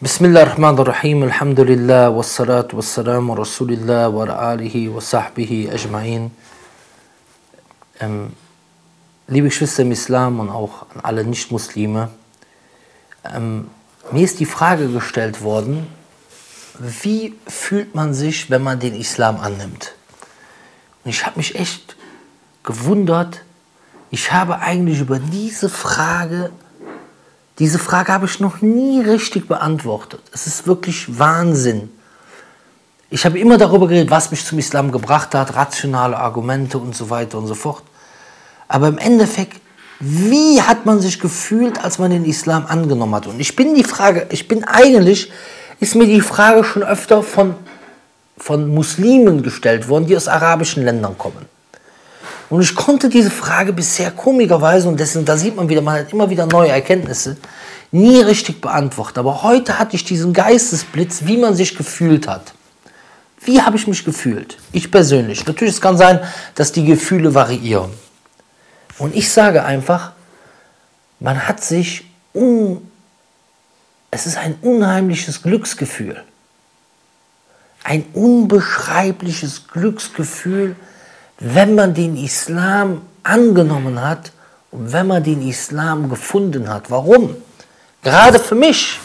Bismillahirrahmanirrahim, Alhamdulillah, wassalatu wassalamu Rasulillah wa ala alihi wa sahbihi ajma'in. Liebe Geschwister im Islam und auch an alle Nicht-Muslime, mir ist die Frage gestellt worden, wie fühlt man sich, wenn man den Islam annimmt? Und ich habe mich echt gewundert, ich habe eigentlich über diese Frage habe ich noch nie richtig beantwortet. Es ist wirklich Wahnsinn. Ich habe immer darüber geredet, was mich zum Islam gebracht hat, rationale Argumente und so weiter und so fort. Aber im Endeffekt, wie hat man sich gefühlt, als man den Islam angenommen hat? Und ist mir die Frage schon öfter von Muslimen gestellt worden, die aus arabischen Ländern kommen. Und ich konnte diese Frage bisher komischerweise, und deswegen, da sieht man wieder, man hat immer wieder neue Erkenntnisse, nie richtig beantwortet. Aber heute hatte ich diesen Geistesblitz, wie man sich gefühlt hat. Wie habe ich mich gefühlt? Ich persönlich. Natürlich, es kann sein, dass die Gefühle variieren. Und ich sage einfach, man hat sich, es ist ein unheimliches Glücksgefühl. Ein unbeschreibliches Glücksgefühl, wenn man den Islam angenommen hat und wenn man den Islam gefunden hat. Warum? Gerade für mich.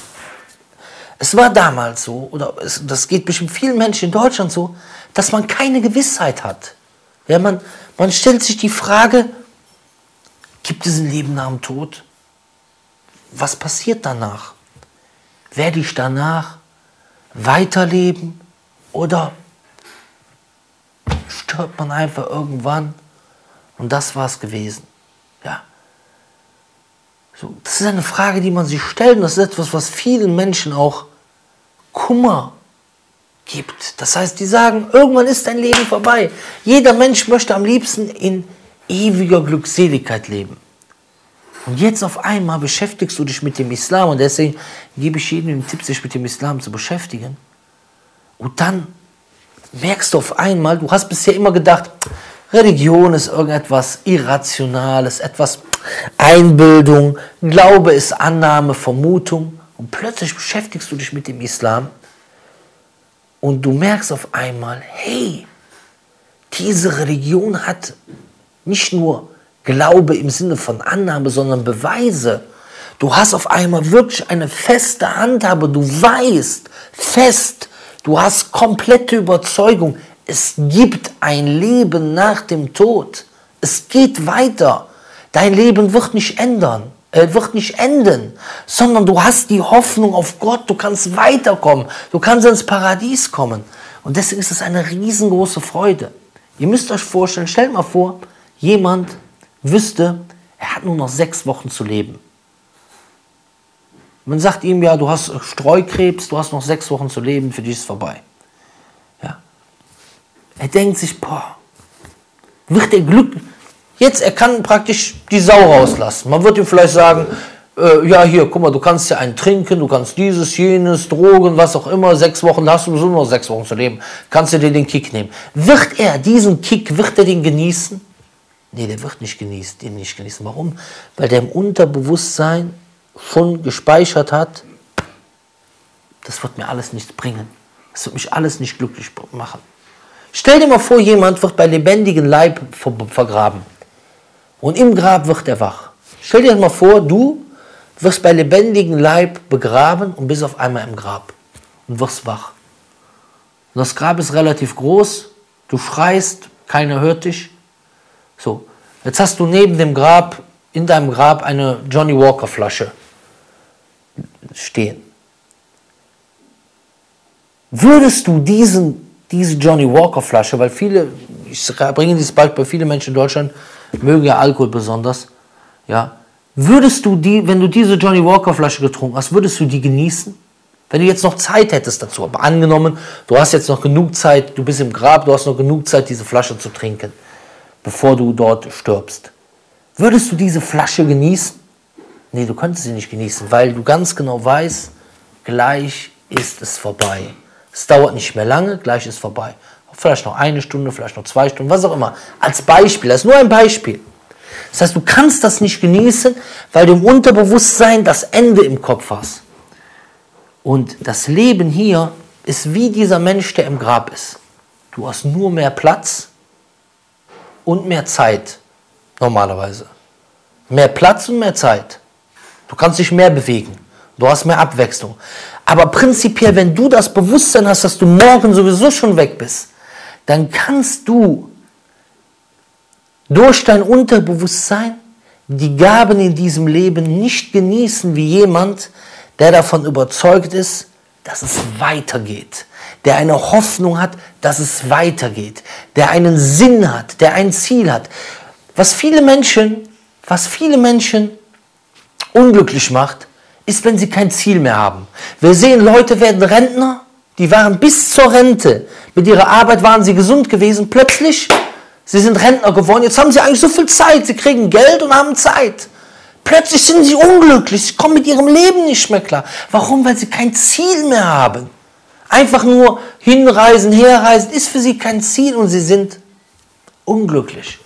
Es war damals so, oder das geht bestimmt vielen Menschen in Deutschland so, dass man keine Gewissheit hat. Ja, man stellt sich die Frage, gibt es ein Leben nach dem Tod? Was passiert danach? Werde ich danach weiterleben oder stirbt man einfach irgendwann und das war es gewesen. Ja. So, das ist eine Frage, die man sich stellt und das ist etwas, was vielen Menschen auch Kummer gibt. Das heißt, die sagen, irgendwann ist dein Leben vorbei. Jeder Mensch möchte am liebsten in ewiger Glückseligkeit leben. Und jetzt auf einmal beschäftigst du dich mit dem Islam und deswegen gebe ich jedem den Tipp, sich mit dem Islam zu beschäftigen. Und dann merkst du auf einmal, du hast bisher immer gedacht, Religion ist irgendetwas Irrationales, etwas Einbildung, Glaube ist Annahme, Vermutung. Und plötzlich beschäftigst du dich mit dem Islam und du merkst auf einmal, hey, diese Religion hat nicht nur Glaube im Sinne von Annahme, sondern Beweise. Du hast auf einmal wirklich eine feste Handhabe, du weißt fest, du hast komplette Überzeugung, es gibt ein Leben nach dem Tod. Es geht weiter. Dein Leben wird nicht enden, sondern du hast die Hoffnung auf Gott, du kannst weiterkommen, du kannst ins Paradies kommen. Und deswegen ist es eine riesengroße Freude. Ihr müsst euch vorstellen, stellt mal vor, jemand wüsste, er hat nur noch 6 Wochen zu leben. Man sagt ihm, ja, du hast Streukrebs, du hast noch 6 Wochen zu leben, für dich ist es vorbei. Ja. Er denkt sich, boah, wird er glücklich? Jetzt, er kann praktisch die Sau rauslassen. Man wird ihm vielleicht sagen, ja, hier, guck mal, du kannst ja einen trinken, du kannst dieses, jenes, Drogen, was auch immer, 6 Wochen, hast du sowieso noch 6 Wochen zu leben, kannst du dir den Kick nehmen. Wird er diesen Kick, wird er den genießen? Nee, der wird nicht genießen. Warum? Weil der im Unterbewusstsein schon gespeichert hat, das wird mir alles nichts bringen. Das wird mich alles nicht glücklich machen. Stell dir mal vor, jemand wird bei lebendigem Leib vergraben. Und im Grab wird er wach. Stell dir mal vor, du wirst bei lebendigem Leib begraben und bist auf einmal im Grab. Und wirst wach. Und das Grab ist relativ groß, du schreist, keiner hört dich. So, jetzt hast du neben dem Grab, in deinem Grab eine Johnny Walker Flasche stehen. Würdest du diese Johnny Walker Flasche, weil viele, ich bringe dieses Beispiel, viele Menschen in Deutschland mögen ja Alkohol besonders, ja, würdest du wenn du diese Johnny Walker Flasche getrunken hast, würdest du die genießen? Wenn du jetzt noch Zeit hättest dazu, aber angenommen, du hast jetzt noch genug Zeit, du bist im Grab, du hast noch genug Zeit, diese Flasche zu trinken, bevor du dort stirbst. Würdest du diese Flasche genießen? Nee, du könntest sie nicht genießen, weil du ganz genau weißt, gleich ist es vorbei. Es dauert nicht mehr lange, gleich ist es vorbei. Vielleicht noch 1 Stunde, vielleicht noch 2 Stunden, was auch immer. Als Beispiel, das ist nur ein Beispiel. Das heißt, du kannst das nicht genießen, weil du im Unterbewusstsein das Ende im Kopf hast. Und das Leben hier ist wie dieser Mensch, der im Grab ist. Du hast nur mehr Platz und mehr Zeit, normalerweise. Mehr Platz und mehr Zeit. Du kannst dich mehr bewegen. Du hast mehr Abwechslung. Aber prinzipiell, wenn du das Bewusstsein hast, dass du morgen sowieso schon weg bist, dann kannst du durch dein Unterbewusstsein die Gaben in diesem Leben nicht genießen wie jemand, der davon überzeugt ist, dass es weitergeht, der eine Hoffnung hat, dass es weitergeht, der einen Sinn hat, der ein Ziel hat. Was viele Menschen unglücklich macht, ist, wenn sie kein Ziel mehr haben. Wir sehen, Leute werden Rentner, die waren bis zur Rente, mit ihrer Arbeit waren sie gesund gewesen, plötzlich, sie sind Rentner geworden, jetzt haben sie eigentlich so viel Zeit, sie kriegen Geld und haben Zeit. Plötzlich sind sie unglücklich, sie kommen mit ihrem Leben nicht mehr klar. Warum? Weil sie kein Ziel mehr haben. Einfach nur hinreisen, herreisen, ist für sie kein Ziel und sie sind unglücklich.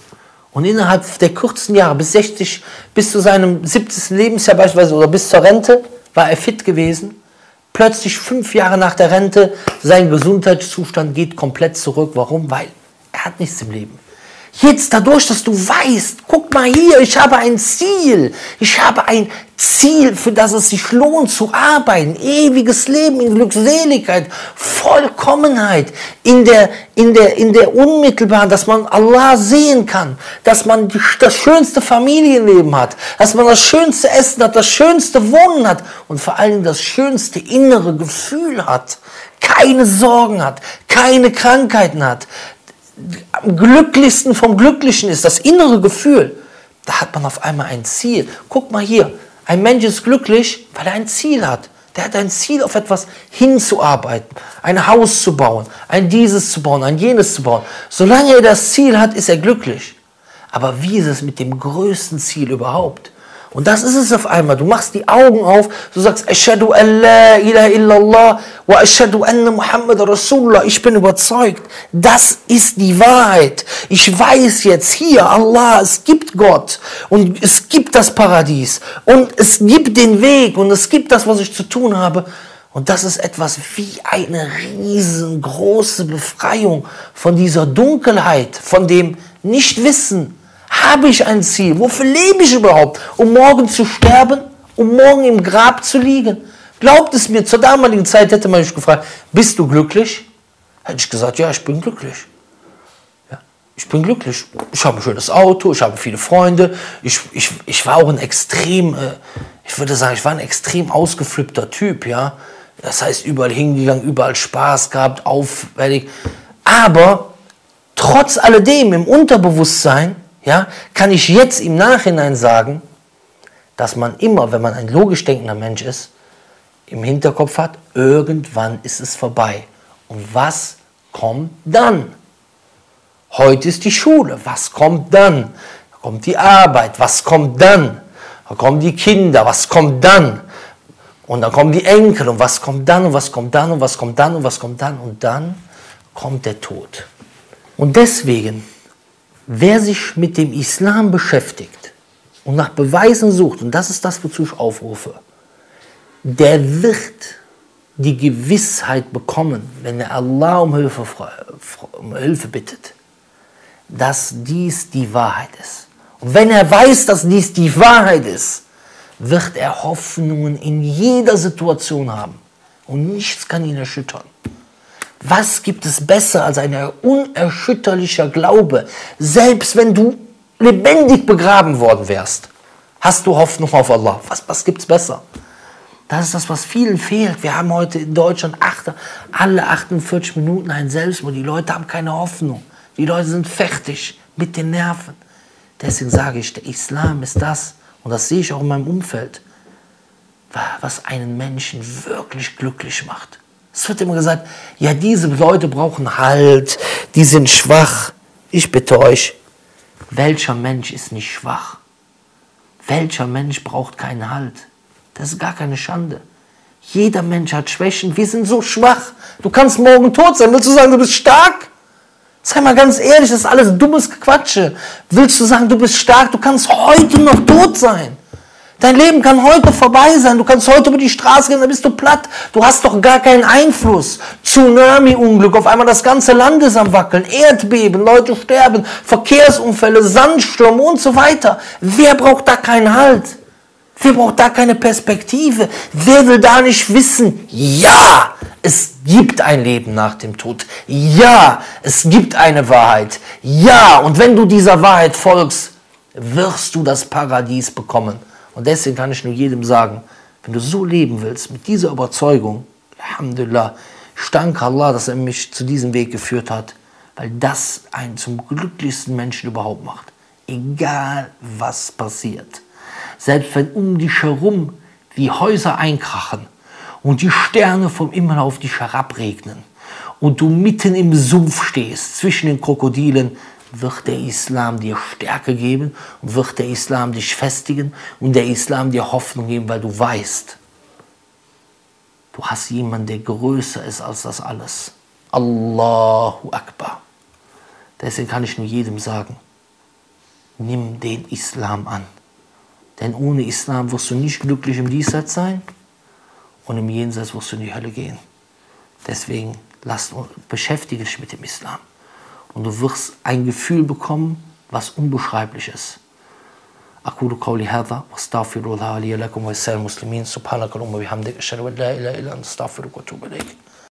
Und innerhalb der kurzen Jahre, bis 60, bis zu seinem 70. Lebensjahr beispielsweise oder bis zur Rente, war er fit gewesen. Plötzlich 5 Jahre nach der Rente, sein Gesundheitszustand geht komplett zurück. Warum? Weil er hat nichts im Leben. Jetzt dadurch, dass du weißt, guck mal hier, ich habe ein Ziel. Ich habe ein Ziel, für das es sich lohnt zu arbeiten. Ewiges Leben in Glückseligkeit, Vollkommenheit, in der unmittelbaren, dass man Allah sehen kann, dass man das schönste Familienleben hat, dass man das schönste Essen hat, das schönste Wohnen hat und vor allem das schönste innere Gefühl hat, keine Sorgen hat, keine Krankheiten hat. Am glücklichsten vom Glücklichen ist das innere Gefühl. Da hat man auf einmal ein Ziel. Guck mal hier, ein Mensch ist glücklich, weil er ein Ziel hat. Der hat ein Ziel, auf etwas hinzuarbeiten, ein Haus zu bauen, ein dieses zu bauen, ein jenes zu bauen. Solange er das Ziel hat, ist er glücklich. Aber wie ist es mit dem größten Ziel überhaupt? Und das ist es auf einmal. Du machst die Augen auf, du sagst, Ashhadu an la ilaha illallah wa ashhadu anna Muhammad Rasulullah. Ich bin überzeugt, das ist die Wahrheit. Ich weiß jetzt hier, Allah, es gibt Gott und es gibt das Paradies und es gibt den Weg und es gibt das, was ich zu tun habe. Und das ist etwas wie eine riesengroße Befreiung von dieser Dunkelheit, von dem Nichtwissen. Habe ich ein Ziel? Wofür lebe ich überhaupt? Um morgen zu sterben? Um morgen im Grab zu liegen? Glaubt es mir, zur damaligen Zeit hätte man mich gefragt, bist du glücklich? Hätte ich gesagt, ja, ich bin glücklich. Ja, ich bin glücklich. Ich habe ein schönes Auto, ich habe viele Freunde. Ich war auch ein extrem, ich würde sagen, ich war ein extrem ausgeflippter Typ. Ja? Das heißt, überall hingegangen, überall Spaß gehabt, auffällig. Aber trotz alledem im Unterbewusstsein, ja, kann ich jetzt im Nachhinein sagen, dass man immer, wenn man ein logisch denkender Mensch ist, im Hinterkopf hat, irgendwann ist es vorbei. Und was kommt dann? Heute ist die Schule, was kommt dann? Da kommt die Arbeit, was kommt dann? Da kommen die Kinder, was kommt dann? Und dann kommen die Enkel und was kommt dann und was kommt dann und was kommt dann und was kommt dann und dann kommt der Tod. Und deswegen, wer sich mit dem Islam beschäftigt und nach Beweisen sucht, und das ist das, wozu ich aufrufe, der wird die Gewissheit bekommen, wenn er Allah um Hilfe bittet, dass dies die Wahrheit ist. Und wenn er weiß, dass dies die Wahrheit ist, wird er Hoffnungen in jeder Situation haben. Und nichts kann ihn erschüttern. Was gibt es besser als ein unerschütterlicher Glaube? Selbst wenn du lebendig begraben worden wärst, hast du Hoffnung auf Allah. Was gibt es besser? Das ist das, was vielen fehlt. Wir haben heute in Deutschland alle 48 Minuten ein Selbstmord. Die Leute haben keine Hoffnung. Die Leute sind fertig mit den Nerven. Deswegen sage ich, der Islam ist das, und das sehe ich auch in meinem Umfeld, was einen Menschen wirklich glücklich macht. Es wird immer gesagt, ja, diese Leute brauchen Halt, die sind schwach. Ich bitte euch, welcher Mensch ist nicht schwach? Welcher Mensch braucht keinen Halt? Das ist gar keine Schande. Jeder Mensch hat Schwächen, wir sind so schwach. Du kannst morgen tot sein. Willst du sagen, du bist stark? Sei mal ganz ehrlich, das ist alles dummes Gequatsche. Willst du sagen, du bist stark? Du kannst heute noch tot sein. Dein Leben kann heute vorbei sein. Du kannst heute über die Straße gehen, dann bist du platt. Du hast doch gar keinen Einfluss. Tsunami-Unglück, auf einmal das ganze Land ist am Wackeln. Erdbeben, Leute sterben, Verkehrsunfälle, Sandsturm und so weiter. Wer braucht da keinen Halt? Wer braucht da keine Perspektive? Wer will da nicht wissen, ja, es gibt ein Leben nach dem Tod. Ja, es gibt eine Wahrheit. Ja, und wenn du dieser Wahrheit folgst, wirst du das Paradies bekommen. Und deswegen kann ich nur jedem sagen, wenn du so leben willst, mit dieser Überzeugung, Alhamdulillah, ich danke Allah, dass er mich zu diesem Weg geführt hat, weil das einen zum glücklichsten Menschen überhaupt macht. Egal was passiert. Selbst wenn um dich herum die Häuser einkrachen und die Sterne vom Himmel auf dich herabregnen und du mitten im Sumpf stehst, zwischen den Krokodilen, wird der Islam dir Stärke geben und wird der Islam dich festigen und der Islam dir Hoffnung geben, weil du weißt, du hast jemanden, der größer ist als das alles. Allahu Akbar. Deswegen kann ich nur jedem sagen, nimm den Islam an. Denn ohne Islam wirst du nicht glücklich im Diesseits sein und im Jenseits wirst du in die Hölle gehen. Deswegen beschäftige dich mit dem Islam. Und du wirst ein Gefühl bekommen, was unbeschreiblich ist. أقول قولي هذا واستغفر الله لي ولكم ولسائر المسلمين سبحانك اللهم وبحمدك أشهد أن لا إله إلا أنت أستغفرك وأتوب إليك